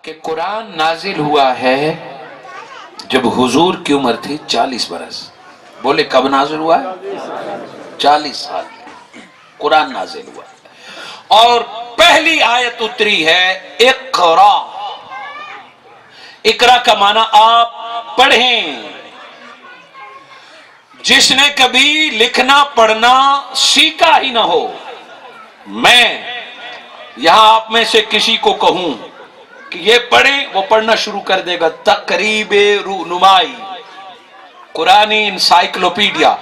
کہ قرآن نازل ہوا ہے جب حضور کی عمر تھی 40 برس. بولے کب نازل ہوا ہے؟ 40 سال میں قرآن نازل ہوا ہے اور پہلی آیت اتری ہے اقرا. اقرا کا معنی آپ پڑھیں. جس نے کبھی لکھنا پڑھنا سیکھا ہی نہ ہو، میں یہاں آپ میں سے کسی کو کہوں کہ یہ پڑھیں، وہ پڑھنا شروع کر دے گا. تقریب رونمائی، قرآنی انسائکلوپیڈیا.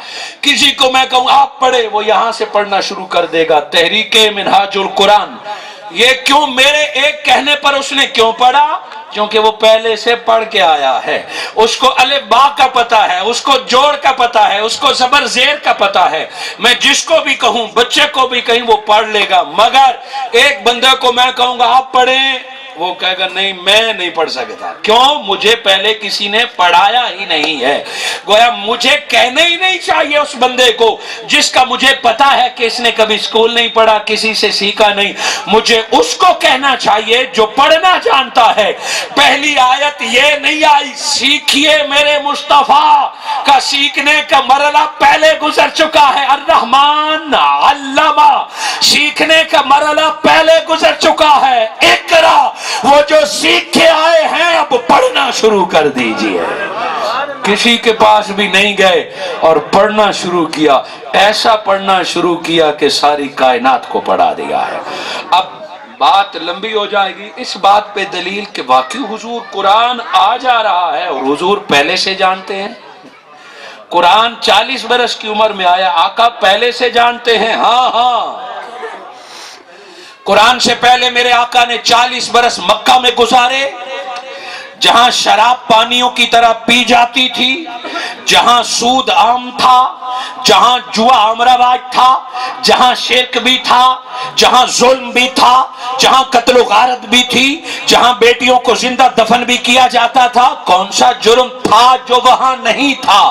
کسی کو میں کہوں آپ پڑھے، وہ یہاں سے پڑھنا شروع کر دے گا. تحریک منہاج القرآن. یہ کیوں؟ میرے ایک کہنے پر اس نے کیوں پڑھا؟ کیونکہ وہ پہلے سے پڑھ کے آیا ہے. اس کو الف با کا پتہ ہے، اس کو جوڑ کا پتہ ہے، اس کو زبر زیر کا پتہ ہے. میں جس کو بھی کہوں، بچے کو بھی کہیں، وہ پڑھ لے گا. مگر ایک بندے کو میں کہوں گا آپ پڑھیں، وہ کہے گا نہیں میں نہیں پڑھ سکتا. کیوں؟ مجھے پہلے کسی نے پڑھایا ہی نہیں ہے. گویا مجھے کہنا ہی نہیں چاہیے اس بندے کو جس کا مجھے پتا ہے کہ اس نے کبھی اسکول نہیں پڑھا، کسی سے سیکھا نہیں. مجھے اس کو کہنا چاہیے جو پڑھنا جانتا ہے. پہلی آیت یہ نہیں آئی سیکھیے میرے مصطفیٰ کا سیکھنے کا مرحلہ پہلے گزر چکا ہے. الرحمن علمہ، سیکھنے کا مرحلہ پہلے گزر چکا ہے. اقرا، وہ جو سیکھ کے آئے ہیں اب پڑھنا شروع کر دیجئے. کسی کے پاس بھی نہیں گئے اور پڑھنا شروع کیا. ایسا پڑھنا شروع کیا کہ ساری کائنات کو پڑھا دیا ہے. اب بات لمبی ہو جائے گی. اس بات پہ دلیل کہ واقعی حضور قرآن آ جا رہا ہے اور حضور پہلے سے جانتے ہیں. قرآن 40 برس کی عمر میں آیا، آقا پہلے سے جانتے ہیں. ہاں قرآن سے پہلے میرے آقا نے 40 برس مکہ میں گزارے، جہاں شراب پانیوں کی طرح پی جاتی تھی، جہاں سود عام تھا، جہاں جوا عام رواج تھا، جہاں شرک بھی تھا، جہاں ظلم بھی تھا، جہاں قتل و غارت بھی تھی، جہاں بیٹیوں کو زندہ دفن بھی کیا جاتا تھا. کون سا جرم تھا جو وہاں نہیں تھا؟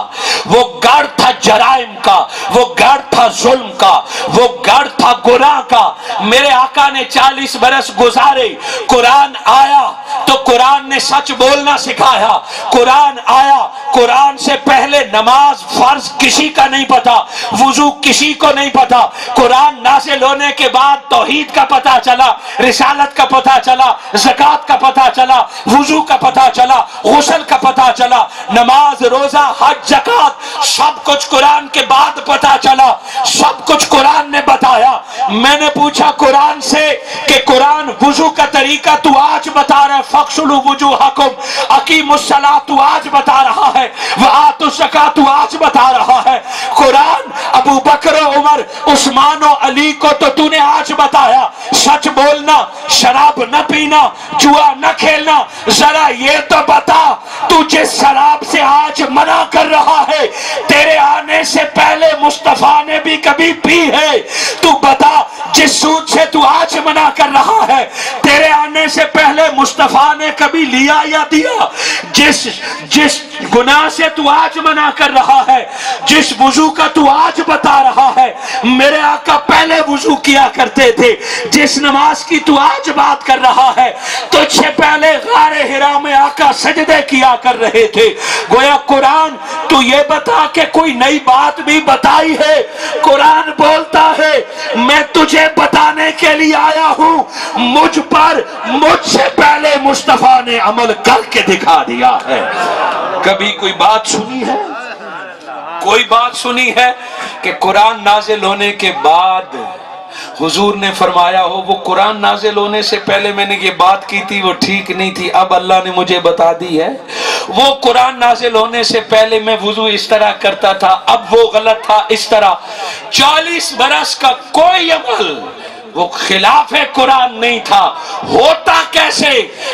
وہ گڑھ تھا جرائم کا، وہ گڑھ تھا ظلم کا، وہ گڑھ تھا گناہ کا. میرے آقا نے 40 برس گزارے. قرآن آیا تو قرآن نے سچ بولنا سکھایا. قرآن آیا، قرآن سے پہلے نماز فرض کسی کا نہیں پتا، وضو کسی کو نہیں پتا. قرآن نازل ہونے کے بعد توحید کا پتہ چلا، رسالت کا پتہ چلا، زکوٰۃ کا پتہ چلا، وضو کا پتہ چلا، غسل کا پتہ چلا، نماز روزہ حج زکوٰۃ سب کچھ قرآن کے بعد پتہ چلا. سب کچھ قرآن نے بتایا. میں نے پوچھا قرآن سے کہ قرآن وضو کا طریقہ تو آج بتا رہا ہے، فَاغْسِلُوا وُجُوهَكُمْ اقیموا الصلاۃ تو آج بتا رہا ہے، وآتوا الزکاۃ تو آج بتا رہا ہے. قرآن ابو بکر و عمر عثمان و علی کو تو نے آج بتایا. سچ بولنا، شراب نہ پینا، جوا نہ کھیلنا. ذرا یہ تو بتا تو جس شراب سے آج منع کر رہا ہے تیرے آنے سے پہلے مصطفیٰ نے بھی کبھی پی ہے؟ تو بتا جس سود سے تو آج منع کر رہا ہے تیرے آنے سے پہلے مصطفیٰ نے کبھی لیا یا دیا؟ جس گناہ سے تو آج منع کر رہا ہے، جس وضو کا تو آج بتا رہا ہے، میرے آقا پہلے وضو کیا کرتے تھے. جس نماز کی تو آج بات کر رہا ہے، تجھ سے پہلے غار حرا میں آقا سجدے کیا کر رہے تھے. گویا قرآن تو یہ بتا کہ کوئی نئی بات بھی بتائی ہے. قرآن بولتا ہے میں تجھے بتانے کے لیے آیا ہوں، مجھ پر مجھ سے پہلے مصطفیٰ نے عمل کر کے دکھا دیا ہے. کبھی کوئی بات سنی ہے؟ کوئی بات سنی ہے کہ قرآن نازل ہونے کے بعد حضور نے فرمایا ہو وہ قرآن نازل ہونے سے پہلے میں نے یہ بات کی تھی وہ ٹھیک نہیں تھی، اب اللہ نے مجھے بتا دی ہے؟ وہ قرآن نازل ہونے سے پہلے میں وضو اس طرح کرتا تھا، اب وہ غلط تھا اس طرح. 40 برس کا کوئی عمل وہ خلاف قرآن نہیں تھا. ہوتا کیسے؟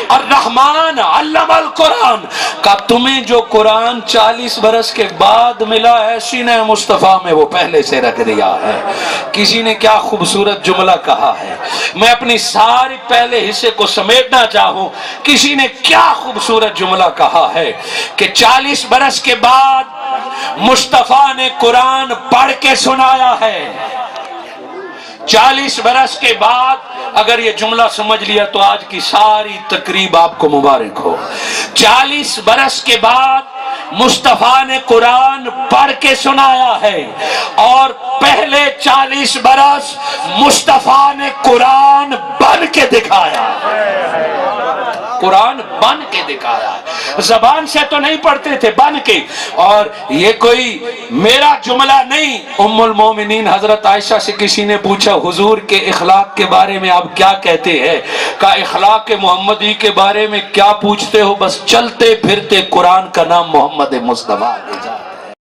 الرحمن علم القرآن کا تمہیں جو قرآن 40 برس کے بعد ملا ہے سینہ مصطفیٰ میں وہ پہلے سے رکھ دیا ہے. کسی نے کیا خوبصورت جملہ کہا ہے، میں اپنی ساری پہلے حصے کو سمیٹنا چاہوں. کسی نے کیا خوبصورت جملہ کہا ہے کہ 40 برس کے بعد مصطفیٰ نے قرآن پڑھ کے سنایا ہے. 40 برس کے بعد اگر یہ جملہ سمجھ لیا تو آج کی ساری تقریب آپ کو مبارک ہو. 40 برس کے بعد مصطفیٰ نے قرآن پڑھ کے سنایا ہے، اور پہلے 40 برس مصطفیٰ نے قرآن بن کے دکھایا. قرآن بن کے دکھایا ہے، زبان سے تو نہیں پڑھتے تھے، بن کے. اور یہ کوئی میرا جملہ نہیں. ام المومنین حضرت عائشہ سے کسی نے پوچھا حضور کے اخلاق کے بارے میں آپ کیا کہتے ہیں؟ کہا اخلاق محمدی کے بارے میں کیا پوچھتے ہو، بس چلتے پھرتے قرآن کا نام محمد مصطفیٰ.